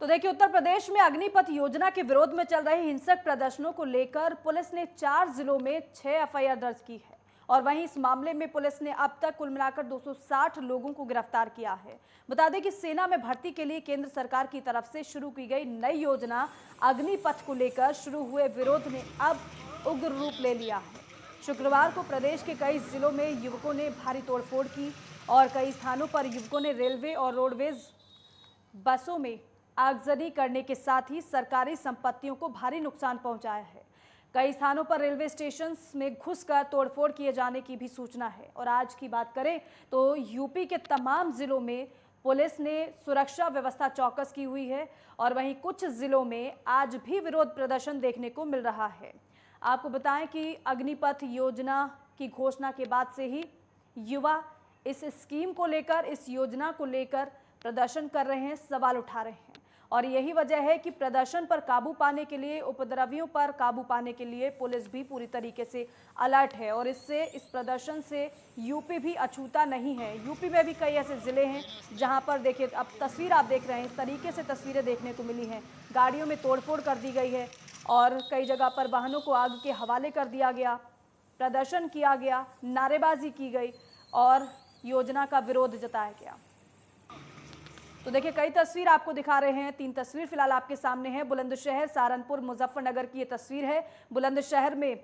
तो देखिए, उत्तर प्रदेश में अग्निपथ योजना के विरोध में चल रहे हिंसक प्रदर्शनों को लेकर पुलिस ने 4 जिलों में 6 एफआईआर दर्ज की है। और वहीं इस मामले में पुलिस ने अब तक कुल मिलाकर 260 लोगों को गिरफ्तार किया है। बता दें कि सेना में भर्ती के लिए केंद्र सरकार की तरफ से शुरू की गई नई योजना अग्निपथ को लेकर शुरू हुए विरोध ने अब उग्र रूप ले लिया है। शुक्रवार को प्रदेश के कई जिलों में युवकों ने भारी तोड़फोड़ की और कई स्थानों पर युवकों ने रेलवे और रोडवेज बसों में आगजनी करने के साथ ही सरकारी संपत्तियों को भारी नुकसान पहुंचाया है। कई स्थानों पर रेलवे स्टेशन में घुसकर तोड़फोड़ किए जाने की भी सूचना है। और आज की बात करें तो यूपी के तमाम जिलों में पुलिस ने सुरक्षा व्यवस्था चौकस की हुई है और वहीं कुछ जिलों में आज भी विरोध प्रदर्शन देखने को मिल रहा है। आपको बताएं कि अग्निपथ योजना की घोषणा के बाद से ही युवा इस स्कीम को लेकर, इस योजना को लेकर प्रदर्शन कर रहे हैं, सवाल उठा रहे हैं। और यही वजह है कि प्रदर्शन पर काबू पाने के लिए, उपद्रवियों पर काबू पाने के लिए पुलिस भी पूरी तरीके से अलर्ट है। और इस प्रदर्शन से यूपी भी अछूता नहीं है। यूपी में भी कई ऐसे ज़िले हैं जहां पर देखिए, अब तस्वीर आप देख रहे हैं, इस तरीके से तस्वीरें देखने को मिली हैं। गाड़ियों में तोड़फोड़ कर दी गई है और कई जगह पर वाहनों को आग के हवाले कर दिया गया, प्रदर्शन किया गया, नारेबाजी की गई और योजना का विरोध जताया गया। तो देखिए, कई तस्वीर आपको दिखा रहे हैं। 3 तस्वीर फिलहाल आपके सामने है। बुलंदशहर, सहारनपुर, मुजफ्फरनगर की ये तस्वीर है। बुलंदशहर में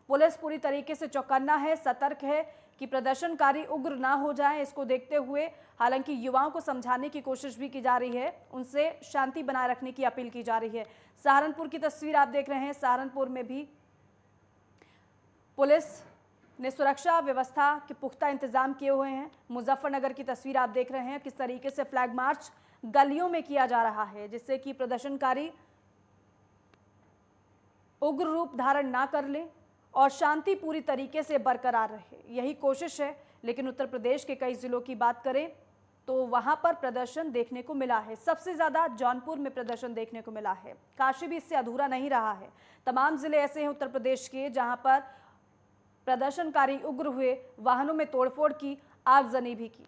पुलिस पूरी तरीके से चौकन्ना है, सतर्क है कि प्रदर्शनकारी उग्र ना हो जाएं। इसको देखते हुए हालांकि युवाओं को समझाने की कोशिश भी की जा रही है, उनसे शांति बनाए रखने की अपील की जा रही है। सहारनपुर की तस्वीर आप देख रहे हैं। सहारनपुर में भी पुलिस ने सुरक्षा व्यवस्था के पुख्ता इंतजाम किए हुए हैं। मुजफ्फरनगर की तस्वीर आप देख रहे हैं, किस तरीके से फ्लैग मार्च गलियों में किया जा रहा है, जिससे कि प्रदर्शनकारी उग्र रूप धारण ना कर ले और शांति पूरी तरीके से बरकरार रहे, यही कोशिश है। लेकिन उत्तर प्रदेश के कई जिलों की बात करें तो वहां पर प्रदर्शन देखने को मिला है। सबसे ज्यादा जौनपुर में प्रदर्शन देखने को मिला है। काशी भी इससे अधूरा नहीं रहा है। तमाम जिले ऐसे हैं उत्तर प्रदेश के जहां पर प्रदर्शनकारी उग्र हुए, वाहनों में तोड़फोड़ की, आगजनी भी की।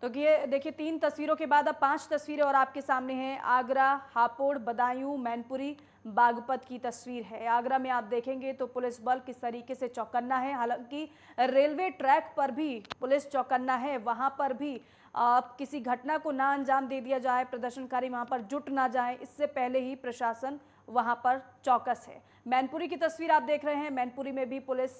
तो ये देखिए, 3 तस्वीरों के बाद अब 5 तस्वीरें और आपके सामने हैं। आगरा, हापुड़, बदायूं, मैनपुरी, बागपत की तस्वीर है। आगरा में आप देखेंगे तो पुलिस बल किस तरीके से चौकन्ना है। हालांकि रेलवे ट्रैक पर भी पुलिस चौकन्ना है, वहां पर भी किसी घटना को ना अंजाम दे दिया जाए, प्रदर्शनकारी वहां पर जुट ना जाए, इससे पहले ही प्रशासन वहां पर चौकस है। मैनपुरी की तस्वीर आप देख रहे हैं। मैनपुरी में भी पुलिस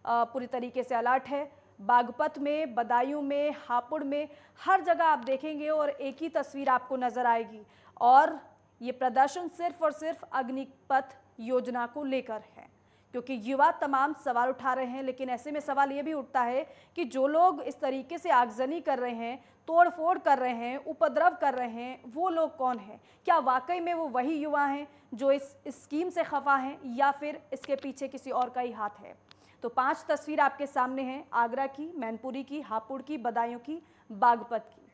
पूरी तरीके से अलर्ट है। बागपत में, बदायूं में, हापुड़ में, हर जगह आप देखेंगे और एक ही तस्वीर आपको नजर आएगी। और ये प्रदर्शन सिर्फ और सिर्फ अग्निपथ योजना को लेकर है, क्योंकि युवा तमाम सवाल उठा रहे हैं। लेकिन ऐसे में सवाल ये भी उठता है कि जो लोग इस तरीके से आगजनी कर रहे हैं, तोड़फोड़ कर रहे हैं, उपद्रव कर रहे हैं, वो लोग कौन हैं? क्या वाकई में वो वही युवा हैं जो इस स्कीम से खफा हैं, या फिर इसके पीछे किसी और का ही हाथ है? तो 5 तस्वीर आपके सामने हैं, आगरा की, मैनपुरी की, हापुड़ की, बदायूं की, बागपत की।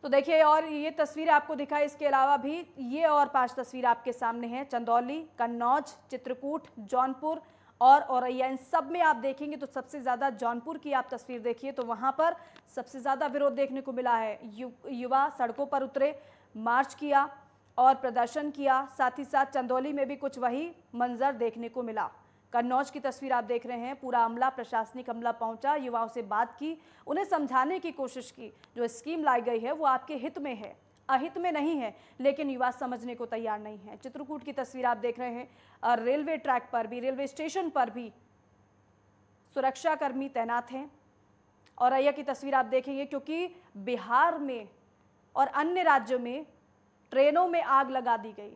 तो देखिए, और ये तस्वीर आपको दिखाई, इसके अलावा भी ये और 5 तस्वीर आपके सामने हैं। चंदौली, कन्नौज, चित्रकूट, जौनपुर और औरैया, इन सब में आप देखेंगे तो सबसे ज़्यादा जौनपुर की आप तस्वीर देखिए तो वहाँ पर सबसे ज़्यादा विरोध देखने को मिला है। युवा सड़कों पर उतरे, मार्च किया और प्रदर्शन किया। साथ ही साथ चंदौली में भी कुछ वही मंजर देखने को मिला। कन्नौज की तस्वीर आप देख रहे हैं, पूरा अमला, प्रशासनिक अमला पहुंचा, युवाओं से बात की, उन्हें समझाने की कोशिश की जो स्कीम लाई गई है वो आपके हित में है, अहित में नहीं है। लेकिन युवा समझने को तैयार नहीं है। चित्रकूट की तस्वीर आप देख रहे हैं, और रेलवे ट्रैक पर भी, रेलवे स्टेशन पर भी सुरक्षाकर्मी तैनात हैं। औरैया की तस्वीर आप देखेंगे, क्योंकि बिहार में और अन्य राज्यों में ट्रेनों में आग लगा दी गई,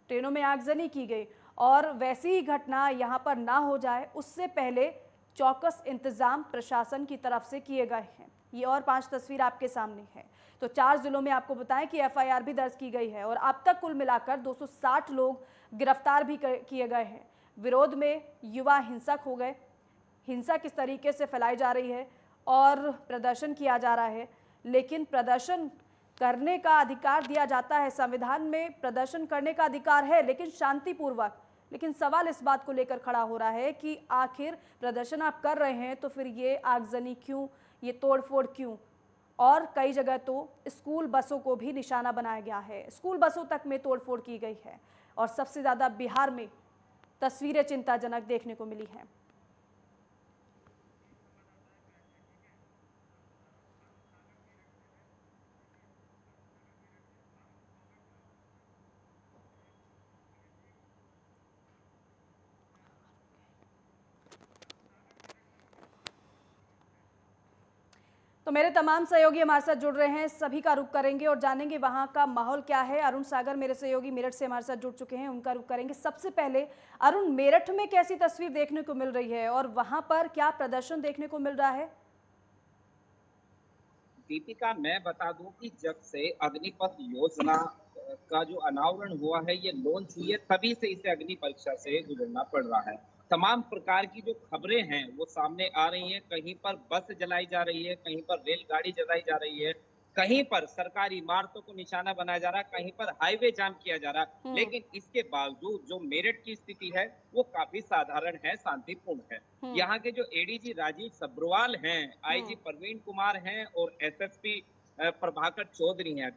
ट्रेनों में आगजनी की गई और वैसी ही घटना यहाँ पर ना हो जाए, उससे पहले चौकस इंतजाम प्रशासन की तरफ से किए गए हैं। ये और 5 तस्वीर आपके सामने है। तो 4 जिलों में आपको बताएं कि एफआईआर भी दर्ज की गई है और अब तक कुल मिलाकर 260 लोग गिरफ्तार भी किए गए हैं। विरोध में युवा हिंसक हो गए, हिंसा किस तरीके से फैलाई जा रही है और प्रदर्शन किया जा रहा है। लेकिन प्रदर्शन करने का अधिकार दिया जाता है, संविधान में प्रदर्शन करने का अधिकार है, लेकिन शांतिपूर्वक। लेकिन सवाल इस बात को लेकर खड़ा हो रहा है कि आखिर प्रदर्शन आप कर रहे हैं तो फिर ये आगजनी क्यों, ये तोड़फोड़ क्यों? और कई जगह तो स्कूल बसों को भी निशाना बनाया गया है। स्कूल बसों तक में तोड़फोड़ की गई है और सबसे ज्यादा बिहार में तस्वीरें चिंताजनक देखने को मिली हैं। तो मेरे तमाम सहयोगी हमारे साथ जुड़ रहे हैं, सभी का रुख करेंगे और जानेंगे वहां का माहौल क्या है। अरुण सागर मेरे सहयोगी मेरठ से हमारे साथ जुड़ चुके हैं, उनका रुख करेंगे। सबसे पहले अरुण, मेरठ में कैसी तस्वीर देखने को मिल रही है और वहां पर क्या प्रदर्शन देखने को मिल रहा है? दीपिका, मैं बता दूं कि जब से अग्निपथ योजना का जो अनावरण हुआ है, ये लॉन्च हुई है, तभी से इसे अग्नि परीक्षा से गुजरना पड़ रहा है। तमाम प्रकार की जो खबरें हैं वो सामने आ रही हैं। कहीं पर बस जलाई जा रही है, कहीं पर रेलगाड़ी जलाई जा रही है, कहीं पर सरकारी इमारतों को निशाना बनाया जा रहा है, कहीं पर हाईवे जाम किया जा रहा है। हम्म। लेकिन इसके बावजूद जो मेरठ की स्थिति है वो काफी साधारण है, शांतिपूर्ण है। हम्म। यहाँ के जो एडीजी राजीव सब्रवाल हैं, आईजी प्रवीण कुमार हैं और एसएसपी प्रभाकर चौधरी हैं,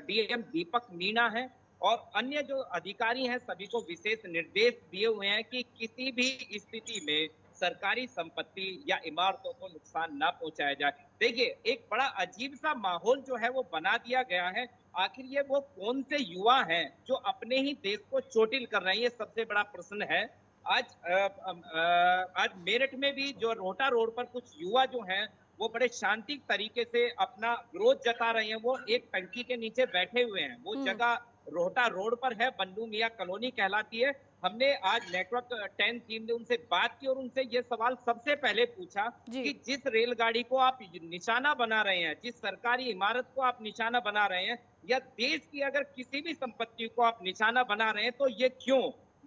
डीएम दीपक मीणा है और अन्य जो अधिकारी हैं, सभी को विशेष निर्देश दिए हुए हैं कि किसी भी स्थिति में सरकारी संपत्ति या इमारतों को नुकसान ना पहुंचाया जाए। देखिए, एक बड़ा अजीब सा माहौल जो है वो बना दिया गया है। आखिर ये वो कौन से युवा हैं जो अपने ही देश को चोटिल कर रहे हैं, ये सबसे बड़ा प्रश्न है। आज मेरठ में भी जो रोहटा रोड पर कुछ युवा जो हैं वो बड़े शांति तरीके से अपना विरोध जता रहे हैं। वो एक टंकी के नीचे बैठे हुए हैं। वो जगह रोहटा रोड पर है, बन्नू मियां कॉलोनी कहलाती है। हमने आज नेटवर्क 10 टीम ने उनसे बात की और उनसे ये सवाल सबसे पहले पूछा कि जिस रेलगाड़ी को आप निशाना बना रहे हैं, जिस सरकारी इमारत को आप निशाना बना रहे हैं, या देश की अगर किसी भी संपत्ति को आप निशाना बना रहे हैं, तो ये क्यों?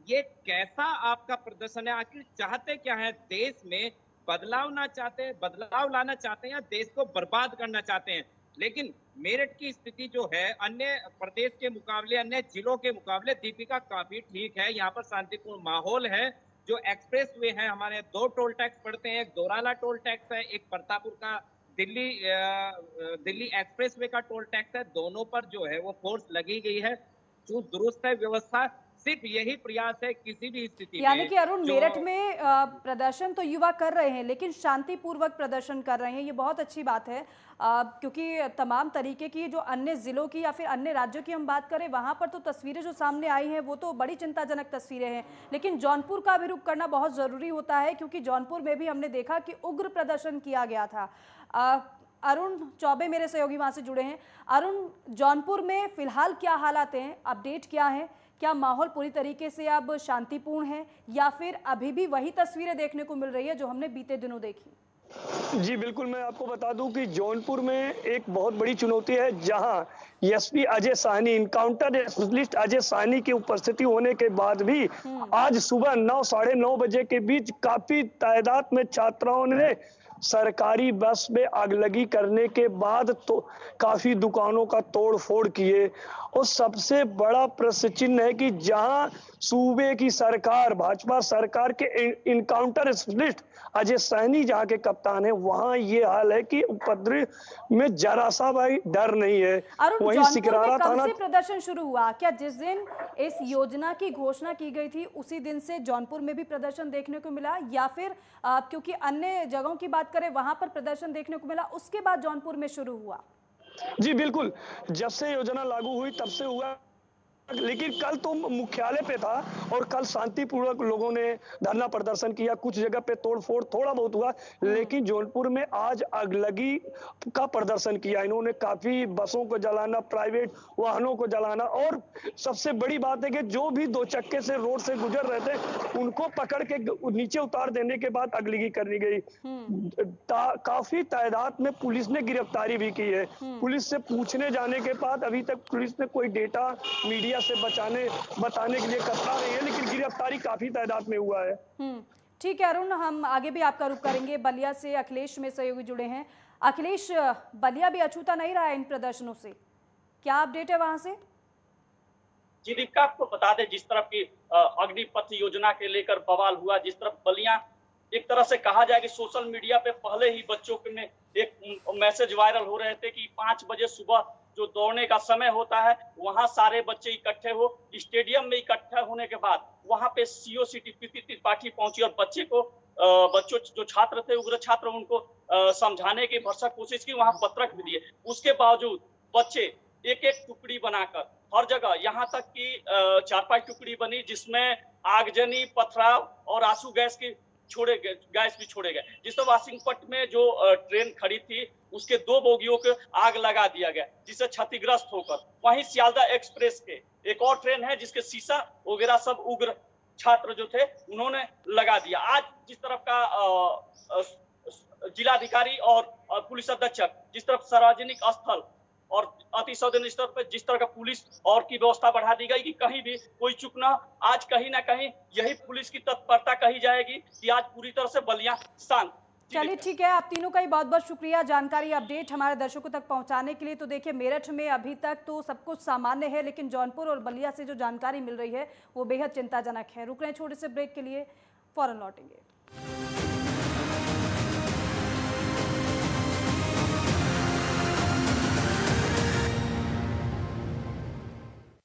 ये कैसा आपका प्रदर्शन है? आखिर चाहते क्या है? देश में बदलाव ना चाहते हैं, बदलाव लाना चाहते हैं या देश को बर्बाद करना चाहते हैं? लेकिन मेरठ की स्थिति जो है अन्य प्रदेश के मुकाबले, अन्य जिलों के मुकाबले दीपिका काफी ठीक है। यहाँ पर शांतिपूर्ण माहौल है। जो एक्सप्रेस वे है, हमारे 2 टोल टैक्स पड़ते हैं, एक दोराला टोल टैक्स है, एक प्रतापपुर का दिल्ली एक्सप्रेस वे का टोल टैक्स है। दोनों पर जो है वो फोर्स लगी गई है, जो दुरुस्त है व्यवस्था। सिर्फ यही प्रयास है किसी भी स्थिति यानी में कि अरुण, जो मेरठ में प्रदर्शन तो युवा कर रहे हैं लेकिन शांतिपूर्वक प्रदर्शन कर रहे हैं, ये बहुत अच्छी बात है। क्योंकि तमाम तरीके की जो अन्य जिलों की या फिर अन्य राज्यों की हम बात करें, वहां पर तो तस्वीरें जो सामने आई हैं वो तो बड़ी चिंताजनक तस्वीरें हैं। लेकिन जौनपुर का भी रुख करना बहुत ज़रूरी होता है क्योंकि जौनपुर में भी हमने देखा कि उग्र प्रदर्शन किया गया था। अरुण चौबे मेरे सहयोगी वहां से जुड़े हैं। अरुण, जौनपुर में फिलहाल क्या हालात हैं, अपडेट क्या है? क्या माहौल पूरी तरीके से अब शांतिपूर्ण है या फिर अभी भी वही तस्वीरें देखने को मिल रही है जो हमने बीते दिनों देखी? जी बिल्कुल, मैं आपको बता दूं कि जौनपुर में एक बहुत बड़ी चुनौती है, जहां SP Ajay Sahni, encounter specialist Ajay Sahni की उपस्थिति होने के बाद भी आज सुबह 9 साढ़े 9 बजे के बीच काफी तादाद में छात्राओं ने सरकारी बस में अगलगी करने के बाद तो काफी दुकानों का तोड़ फोड़ किए। और सबसे बड़ा प्रश्न चिन्ह है कि जहां सूबे की सरकार, भाजपा सरकार के इनकाउंटर स्पेशलिस्ट अजय साहनी जहां के कप्तान है, वहां ये हाल है कि उपद्रव में जरा सा भाई डर नहीं है। अरुण, वही जौनपुर में कब थाना से प्रदर्शन शुरू हुआ? क्या जिस दिन इस योजना की घोषणा की गई थी उसी दिन से जौनपुर में भी प्रदर्शन देखने को मिला या फिर क्योंकि अन्य जगहों की बात करें वहां पर प्रदर्शन देखने को मिला, उसके बाद जौनपुर में शुरू हुआ? जी बिल्कुल, जब से योजना लागू हुई तब से हुआ, लेकिन कल तो मुख्यालय पे था और कल शांतिपूर्वक लोगों ने धरना प्रदर्शन किया। कुछ जगह पे तोड़फोड़ थोड़ा बहुत हुआ, लेकिन जौनपुर में आज अगलगी का प्रदर्शन किया। इन्होंने काफी बसों को जलाना, प्राइवेट वाहनों को जलाना, और सबसे बड़ी बात है कि जो भी 2 चक्के से रोड से गुजर रहे थे उनको पकड़ के नीचे उतार देने के बाद अगलगी करनी गई। काफी तादाद में पुलिस ने गिरफ्तारी भी की है। पुलिस से पूछने जाने के बाद अभी तक पुलिस ने कोई डेटा मीडिया से बताने के लिए कतरा रही है, लेकिन गिरफ्तारी काफी तादाद में हुआ है। ठीक है अरुण, हम आगे भी आपका रुख करेंगे। बलिया से अखिलेश में सहयोगी जुड़े हैं। अखिलेश, बलिया भी अछूता नहीं रहा है इन प्रदर्शनों से, क्या अपडेट है वहां से? जी दीपिका, आपको बता दें, जिस तरफ की अग्निपथ योजना के लेकर बवाल हुआ, जिस तरफ बलिया एक तरह से कहा जाए कि सोशल मीडिया पे पहले ही बच्चों में एक मैसेज वायरल हो रहे थे कि 5 बजे सुबह जो दौड़ने का समय होता है वहां सारे बच्चे इकट्ठे हो। स्टेडियम में इकट्ठा होने के बाद वहां पे सीओ सिटी प्रीति त्रिपाठी पहुंची और बच्चों जो छात्र थे, उग्र छात्र, उनको समझाने की भरसक कोशिश की, वहां पत्रक भी दिए। उसके बावजूद बच्चे एक एक टुकड़ी बनाकर हर जगह, यहाँ तक कि 4-5 टुकड़ी बनी जिसमें आगजनी, पथराव और आंसू गैस भी छोड़े गए। जिस तरह वाशिंगपट में जो ट्रेन खड़ी थी उसके 2 बोगियों को आग लगा दिया गया जिससे क्षतिग्रस्त होकर, वहीं सियालदह एक्सप्रेस के एक और ट्रेन है जिसके शीशा वगैरह सब उग्र छात्र जो थे उन्होंने लगा दिया। आज जिस तरफ का जिलाधिकारी और पुलिस अधीक्षक जिस तरफ सार्वजनिक स्थल और अति संवेदनशील स्तर पर जिस तरह का पुलिस और की व्यवस्था बढ़ा दी गई कि कहीं भी कोई चुप ना, आज कहीं ना कहीं यही पुलिस की तत्परता कही जाएगी कि आज पूरी तरह से बलिया शांत। चलिए ठीक है, आप तीनों का ही बहुत बहुत शुक्रिया जानकारी अपडेट हमारे दर्शकों तक पहुंचाने के लिए। तो देखिए, मेरठ में अभी तक तो सब कुछ सामान्य है, लेकिन जौनपुर और बलिया से जो जानकारी मिल रही है वो बेहद चिंताजनक है। रुक रहे हैं छोटे से ब्रेक के लिए, फौरन लौटेंगे।